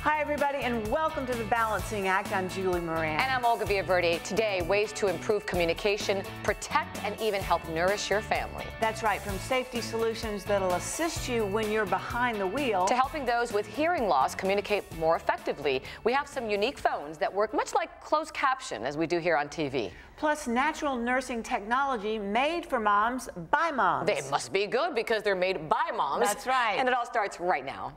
Hi, everybody, and welcome to The Balancing Act. I'm Julie Moran. And I'm Olga Villaverde. Today, ways to improve communication, protect, and even help nourish your family. That's right, from safety solutions that'll assist you when you're behind the wheel, to helping those with hearing loss communicate more effectively. We have some unique phones that work much like closed caption, as we do here on TV. Plus natural nursing technology made for moms by moms. They must be good because they're made by moms. That's right. And it all starts right now.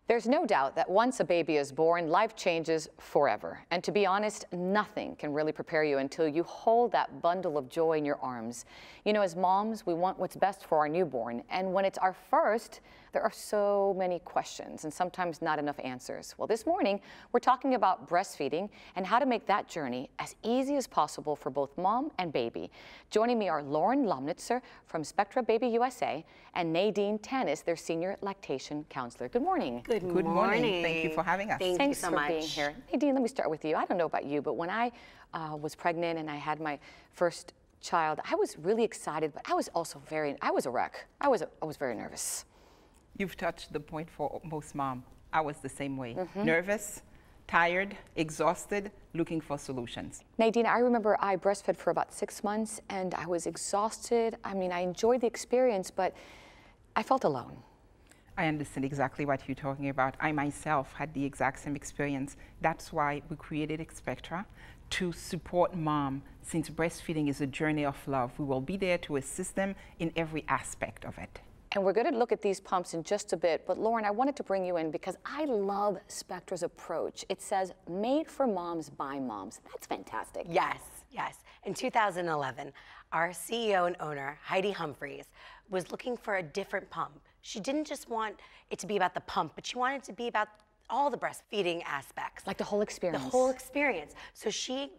There's no doubt that once a baby is born, life changes forever. And to be honest, nothing can really prepare you until you hold that bundle of joy in your arms. You know, as moms, we want what's best for our newborn. And when it's our first, there are so many questions and sometimes not enough answers. Well, this morning, we're talking about breastfeeding and how to make that journey as easy as possible for both mom and baby. Joining me are Lauren Lomnitzer from Spectra Baby USA and Nadine Tanis, their senior lactation counselor. Good morning. Good morning. Thank you for having us. Thanks so much for being here. Nadine, let me start with you. I don't know about you, but when I was pregnant and I had my first child, I was really excited, but I was also I was a wreck. I was very nervous. You've touched the point for most moms. I was the same way. Nervous, tired, exhausted, looking for solutions. Nadine, I remember I breastfed for about 6 months and I was exhausted. I mean, I enjoyed the experience, but I felt alone. I understand exactly what you're talking about. I myself had the exact same experience. That's why we created Spectra to support mom. Since breastfeeding is a journey of love, we will be there to assist them in every aspect of it. And we're going to look at these pumps in just a bit, but Lauren, I wanted to bring you in because I love Spectra's approach. It says, made for moms by moms. That's fantastic. Yes, yes. In 2011, our CEO and owner, Heidi Humphreys, was looking for a different pump. She didn't just want it to be about the pump, but she wanted it to be about all the breastfeeding aspects. Like the whole experience. The whole experience. So she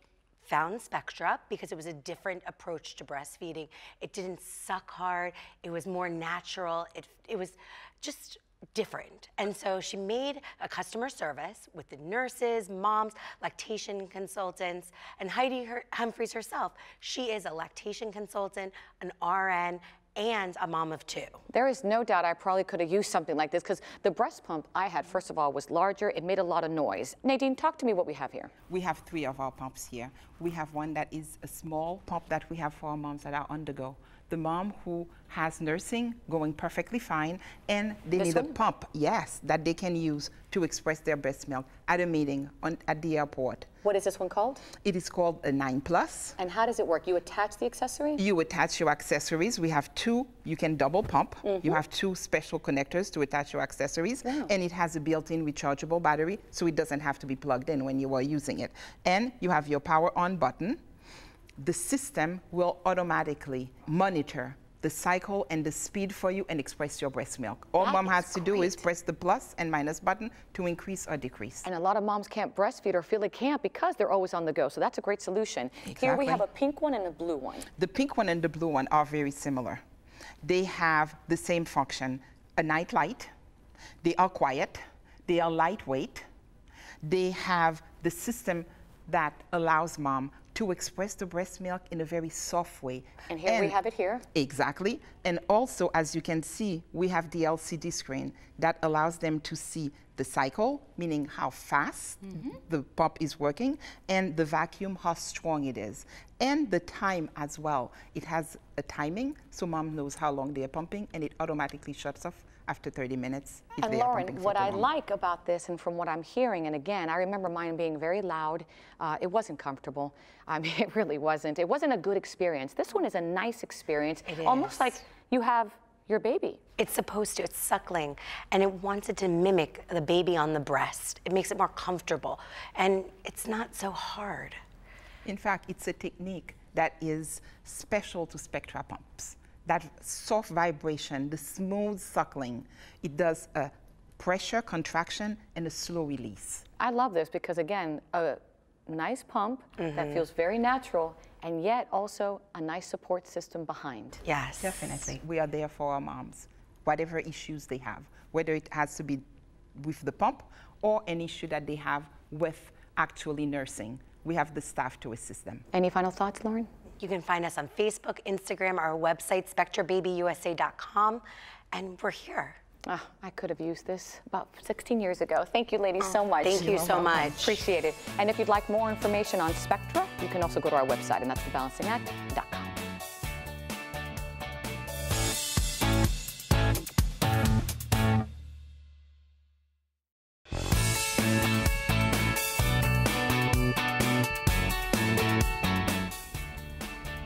found Spectra because it was a different approach to breastfeeding. It didn't suck hard. It was more natural. It was just different. And so she made a customer service with the nurses, moms, lactation consultants, and Heidi Humphreys herself. She is a lactation consultant, an RN, and a mom of 2. There is no doubt I probably could have used something like this because the breast pump I had, first of all, was larger. It made a lot of noise. Nadine, talk to me what we have here. We have 3 of our pumps here. We have one that is a small pump that we have for our moms that are on the go. The mom who has nursing going perfectly fine, and they need a pump, yes, that they can use to express their breast milk at a meeting at the airport. What is this one called? It is called a 9+. And how does it work? You attach the accessory? You attach your accessories. We have 2, you can double pump. You have 2 special connectors to attach your accessories. Wow. And it has a built-in rechargeable battery, so it doesn't have to be plugged in when you are using it. And you have your power on button. The system will automatically monitor the cycle and the speed for you and express your breast milk. All mom has to do is press the plus and minus button to increase or decrease. And a lot of moms can't breastfeed or feel they can't because they're always on the go. So that's a great solution. Exactly. Here we have a pink one and a blue one. The pink one and the blue one are very similar. They have the same function. A night light. They are quiet. They are lightweight. They have the system that allows mom to express the breast milk in a very soft way. And here we have it here. Exactly. And also, as you can see, we have the LCD screen that allows them to see the cycle, meaning how fast the pump is working, and the vacuum, how strong it is. And the time as well. It has a timing, so mom knows how long they are pumping, and it automatically shuts off after 30 minutes. And Lauren, what I like about this, and from what I'm hearing, and again, I remember mine being very loud. It wasn't comfortable. I mean, it really wasn't. It wasn't a good experience. This one is a nice experience. It is. Almost like you have your baby. It's supposed to, it's suckling, and it wants it to mimic the baby on the breast. It makes it more comfortable, and it's not so hard. In fact, it's a technique that is special to Spectra pumps. That soft vibration, the smooth suckling, it does a pressure, contraction, and a slow release. I love this because, again, a nice pump that feels very natural, and yet also a nice support system behind. Yes. Definitely. We are there for our moms, whatever issues they have, whether it has to be with the pump or an issue that they have with actually nursing. We have the staff to assist them. Any final thoughts, Lauren? You can find us on Facebook, Instagram, our website, SpectraBabyUSA.com, and we're here. Oh, I could have used this about 16 years ago. Thank you, ladies, so much. Thank you so much. Appreciate it. And if you'd like more information on Spectra, you can also go to our website, and that's thebalancingact.com.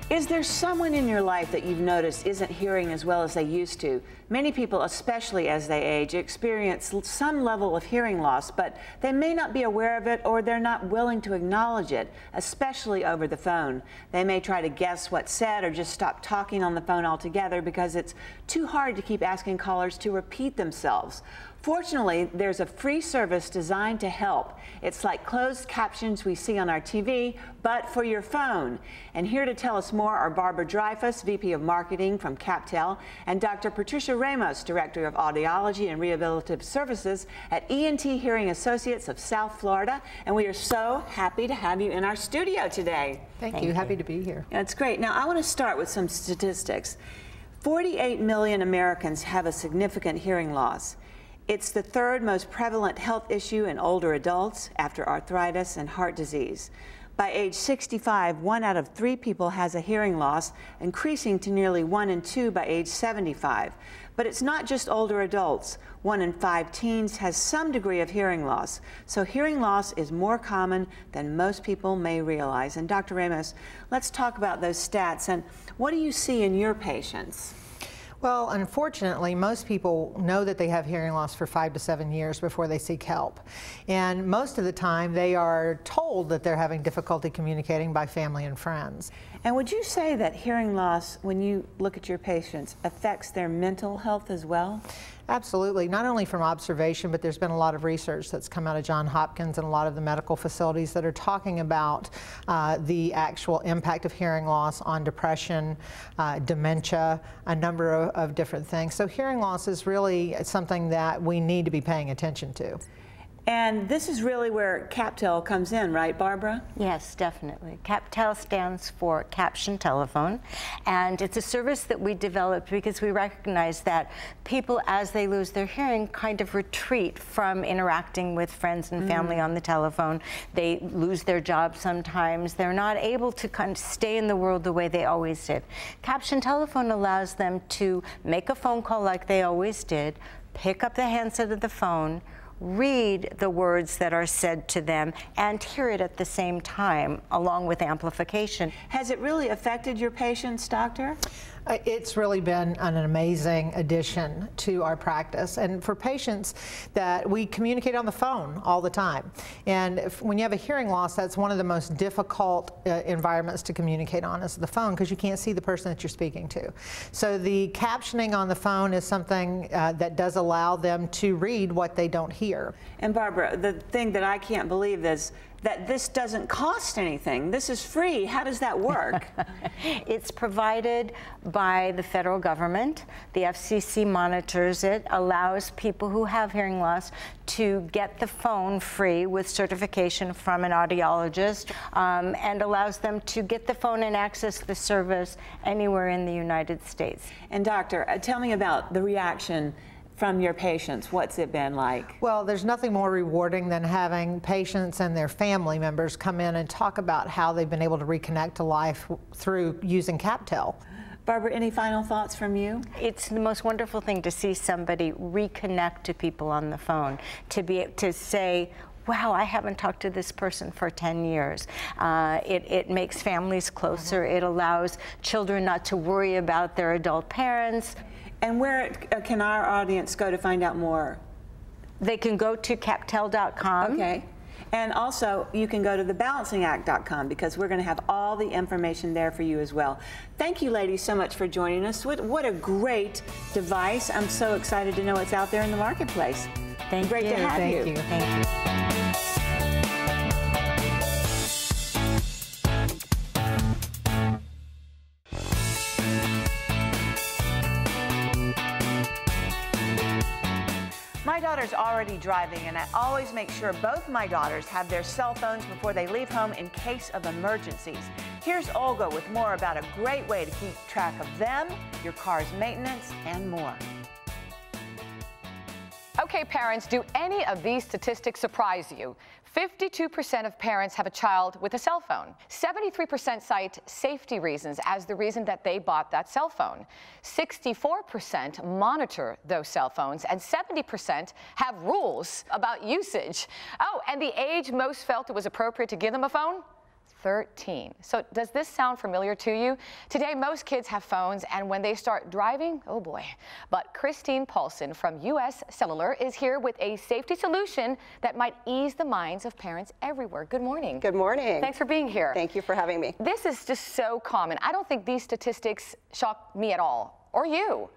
Is there someone in your life that you've noticed isn't hearing as well as they used to? Many people, especially as they age, experience some level of hearing loss, but they may not be aware of it or they're not willing to acknowledge it, especially over the phone. They may try to guess what's said or just stop talking on the phone altogether because it's too hard to keep asking callers to repeat themselves. Fortunately, there's a free service designed to help. It's like closed captions we see on our TV, but for your phone. And here to tell us more are Barbara Dreyfus, VP of Marketing from CapTel, and Dr. Patricia Ramos, Director of Audiology and Rehabilitative Services at ENT Hearing Associates of South Florida. And we are so happy to have you in our studio today. Thank you. Happy to be here. That's great. Now, I want to start with some statistics. 48 million Americans have a significant hearing loss. It's the third most prevalent health issue in older adults after arthritis and heart disease. By age 65, 1 out of 3 people has a hearing loss, increasing to nearly 1 in 2 by age 75. But it's not just older adults. 1 in 5 teens has some degree of hearing loss. So hearing loss is more common than most people may realize. And Dr. Ramos, let's talk about those stats. And what do you see in your patients? Well, unfortunately, most people know that they have hearing loss for 5 to 7 years before they seek help. And most of the time, they are told that they're having difficulty communicating by family and friends. And would you say that hearing loss, when you look at your patients, affects their mental health as well? Absolutely, not only from observation, but there's been a lot of research that's come out of Johns Hopkins and a lot of the medical facilities that are talking about the actual impact of hearing loss on depression, dementia, a number of different things. So hearing loss is really something that we need to be paying attention to. And this is really where CapTel comes in, right, Barbara? Yes, definitely. CapTel stands for Caption Telephone, and it's a service that we developed because we recognize that people, as they lose their hearing, kind of retreat from interacting with friends and family on the telephone. They lose their job sometimes. They're not able to kind of stay in the world the way they always did. Caption Telephone allows them to make a phone call like they always did, pick up the handset of the phone, read the words that are said to them, and hear it at the same time, along with amplification. Has it really affected your patients, doctor? It's really been an amazing addition to our practice. And for patients that we communicate on the phone all the time. And when you have a hearing loss, that's one of the most difficult environments to communicate on is the phone, because you can't see the person that you're speaking to. So the captioning on the phone is something that does allow them to read what they don't hear. And Barbara, the thing that I can't believe is that this doesn't cost anything. This is free. How does that work? It's provided by the federal government. The FCC monitors it, allows people who have hearing loss to get the phone free with certification from an audiologist, and allows them to get the phone and access the service anywhere in the United States. And doctor, tell me about the reaction from your patients. What's it been like? Well, there's nothing more rewarding than having patients and their family members come in and talk about how they've been able to reconnect to life through using CapTel. Barbara, any final thoughts from you? It's the most wonderful thing to see somebody reconnect to people on the phone, to say, wow, I haven't talked to this person for 10 years. It makes families closer. It allows children not to worry about their adult parents. And where can our audience go to find out more? They can go to CapTel.com. Okay. And also, you can go to thebalancingact.com because we're going to have all the information there for you as well. Thank you, ladies, so much for joining us. What a great device. I'm so excited to know it's out there in the marketplace. Thank you. Great to have you. Thank you. Thank you. My daughter partner's already driving, and I always make sure both my daughters have their cell phones before they leave home in case of emergencies. Here's Olga with more about a great way to keep track of them, your car's maintenance, and more. Okay, parents, do any of these statistics surprise you? 52% of parents have a child with a cell phone. 73% cite safety reasons as the reason that they bought that cell phone. 64% monitor those cell phones, and 70% have rules about usage. Oh, and the age most felt it was appropriate to give them a phone? 13. So does this sound familiar to you? Today, most kids have phones, and when they start driving, oh boy. But Christine Paulson from US Cellular is here with a safety solution that might ease the minds of parents everywhere. Good morning. Good morning. Thanks for being here. Thank you for having me. This is just so common. I don't think these statistics shock me at all, or you.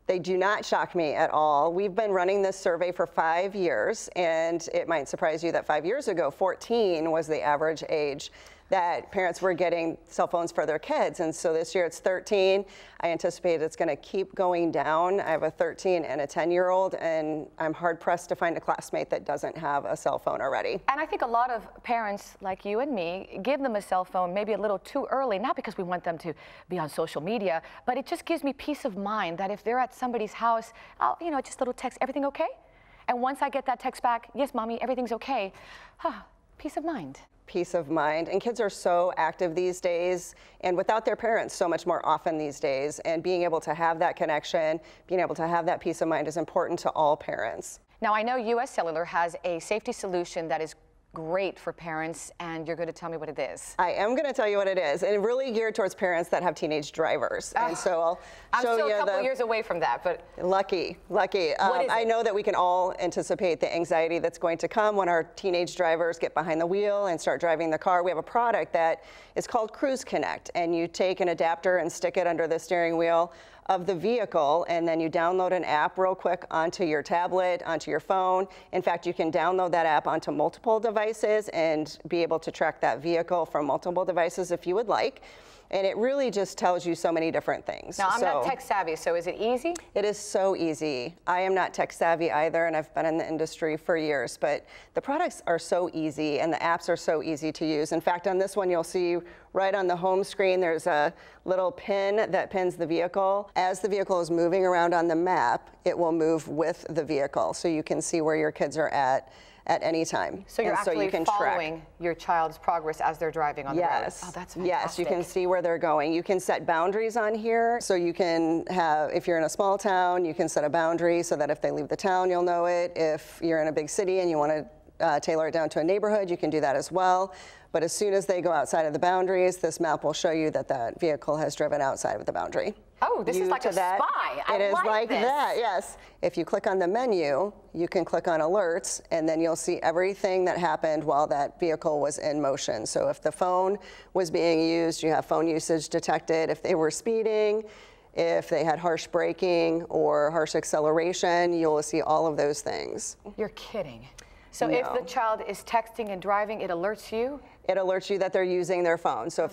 They do not shock me at all. We've been running this survey for 5 years, and it might surprise you that 5 years ago, 14 was the average age that parents were getting cell phones for their kids. And so this year it's 13. I anticipate it's going to keep going down. I have a 13 and a 10-year-old, and I'm hard pressed to find a classmate that doesn't have a cell phone already. And I think a lot of parents like you and me give them a cell phone maybe a little too early, not because we want them to be on social media, but it just gives me peace of mind that if they're at somebody's house, I'll, just a little text, everything okay? And once I get that text back, yes, mommy, everything's okay, peace of mind. Peace of mind. And kids are so active these days, and without their parents so much more often these days, and being able to have that connection, being able to have that peace of mind is important to all parents. Now, I know US Cellular has a safety solution that is great for parents, and you're going to tell me what it is. I am going to tell you what it is, and really geared towards parents that have teenage drivers. And so I'll show you. I'm still a couple years away from that, but lucky. I know that we can all anticipate the anxiety that's going to come when our teenage drivers get behind the wheel and start driving the car. We have a product that is called Cruise Connect, and you take an adapter and stick it under the steering wheel of the vehicle, and then you download an app real quick onto your tablet, onto your phone. In fact, you can download that app onto multiple devices and be able to track that vehicle from multiple devices if you would like. And it really just tells you so many different things. Now, I'm not tech savvy, so is it easy? It is so easy. I am not tech savvy either, and I've been in the industry for years, but the products are so easy and the apps are so easy to use. In fact, on this one, you'll see right on the home screen, there's a little pin that pins the vehicle. As the vehicle is moving around on the map, it will move with the vehicle, so you can see where your kids are at any time. So you're actually following your child's progress as they're driving on the road. Oh, that's fantastic. Yes, you can see where they're going. You can set boundaries on here. So you can have, if you're in a small town, you can set a boundary so that if they leave the town, you'll know it. If you're in a big city and you want to tailor it down to a neighborhood, you can do that as well. But as soon as they go outside of the boundaries, this map will show you that that vehicle has driven outside of the boundary. Oh, this is like a spy. It is like that, yes. If you click on the menu, you can click on alerts, and then you'll see everything that happened while that vehicle was in motion. So if the phone was being used, you have phone usage detected. If they were speeding, if they had harsh braking or harsh acceleration, you'll see all of those things. You're kidding. So if the child is texting and driving, it alerts you? It alerts you that they're using their phone. So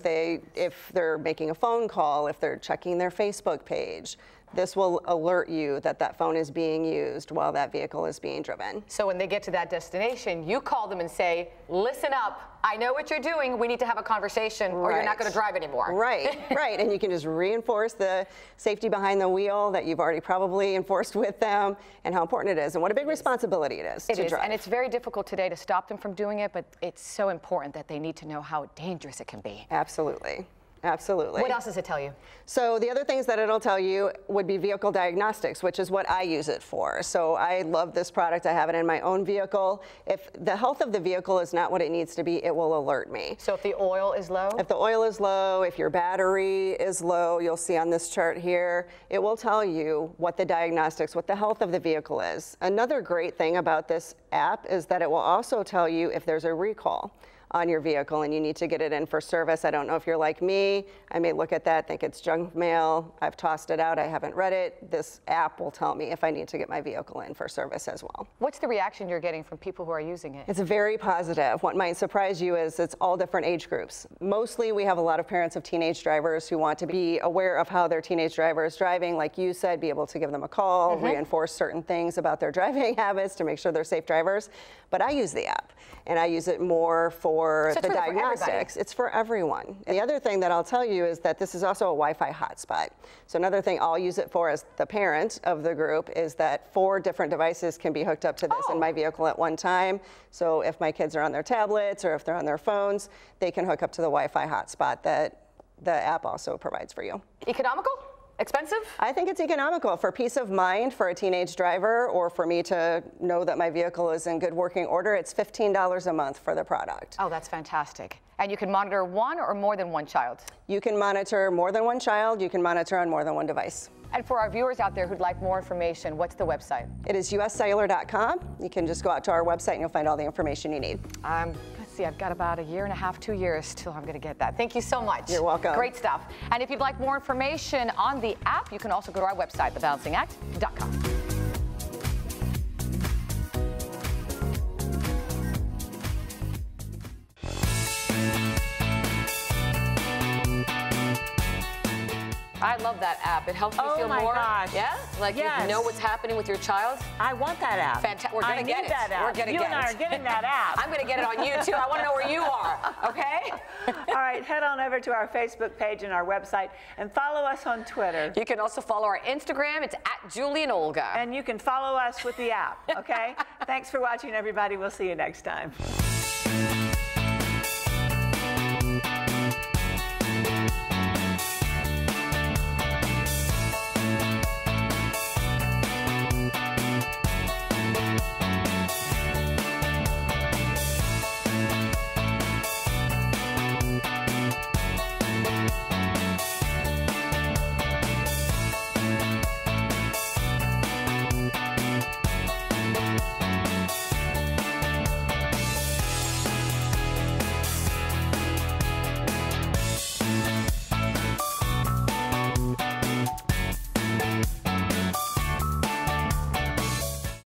if they're making a phone call, if they're checking their Facebook page, this will alert you that that phone is being used while that vehicle is being driven. So when they get to that destination, you call them and say, listen up, I know what you're doing, we need to have a conversation or you're not going to drive anymore. Right, right, and you can just reinforce the safety behind the wheel that you've already probably enforced with them and how important it is and what a big responsibility it is to drive. And it's very difficult today to stop them from doing it, but it's so important that they need to know how dangerous it can be. Absolutely. Absolutely. What else does it tell you? So the other things that it'll tell you would be vehicle diagnostics, which is what I use it for. So I love this product. I have it in my own vehicle. If the health of the vehicle is not what it needs to be, it will alert me. So if the oil is low? If the oil is low, if your battery is low, you'll see on this chart here, it will tell you what the diagnostics, what the health of the vehicle is. Another great thing about this app is that it will also tell you if there's a recall. on your vehicle and you need to get it in for service. I don't know if you're like me. I may look at that, think it's junk mail. I've tossed it out. I haven't read it. This app will tell me if I need to get my vehicle in for service as well. What's the reaction you're getting from people who are using it? It's very positive. What might surprise you is it's all different age groups. Mostly we have a lot of parents of teenage drivers who want to be aware of how their teenage driver is driving. Like you said, be able to give them a call, reinforce certain things about their driving habits to make sure they're safe drivers. But I use the app, and I use it more for the diagnostics. It's for everyone. And the other thing that I'll tell you is that this is also a Wi-Fi hotspot. So another thing I'll use it for as the parent of the group is that 4 different devices can be hooked up to this in my vehicle at one time. So if my kids are on their tablets or if they're on their phones, they can hook up to the Wi-Fi hotspot that the app also provides for you. Economical? Expensive? I think it's economical for peace of mind for a teenage driver, or for me to know that my vehicle is in good working order. It's $15 a month for the product. Oh, that's fantastic. And you can monitor one or more than one child? You can monitor more than one child. You can monitor on more than one device. And for our viewers out there who'd like more information, what's the website? It is uscellular.com. You can just go out to our website and you'll find all the information you need. Let's see, I've got about 1.5 years, 2 years till I'm going to get that. Thank you so much. You're welcome. Great stuff. And if you'd like more information on the app, you can also go to our website, thebalancingact.com. I love that app. It helps me feel more. Oh my gosh. Yeah? Like you know what's happening with your child. I want that app. Fantastic. We're going to get it. We're going to get it. You and I are getting that app. I'm going to get it on you too. I want to know where you are. Okay? All right, head on over to our Facebook page and our website and follow us on Twitter. You can also follow our Instagram. It's @JulieandOlga. And you can follow us with the app, okay? Thanks for watching, everybody. We'll see you next time.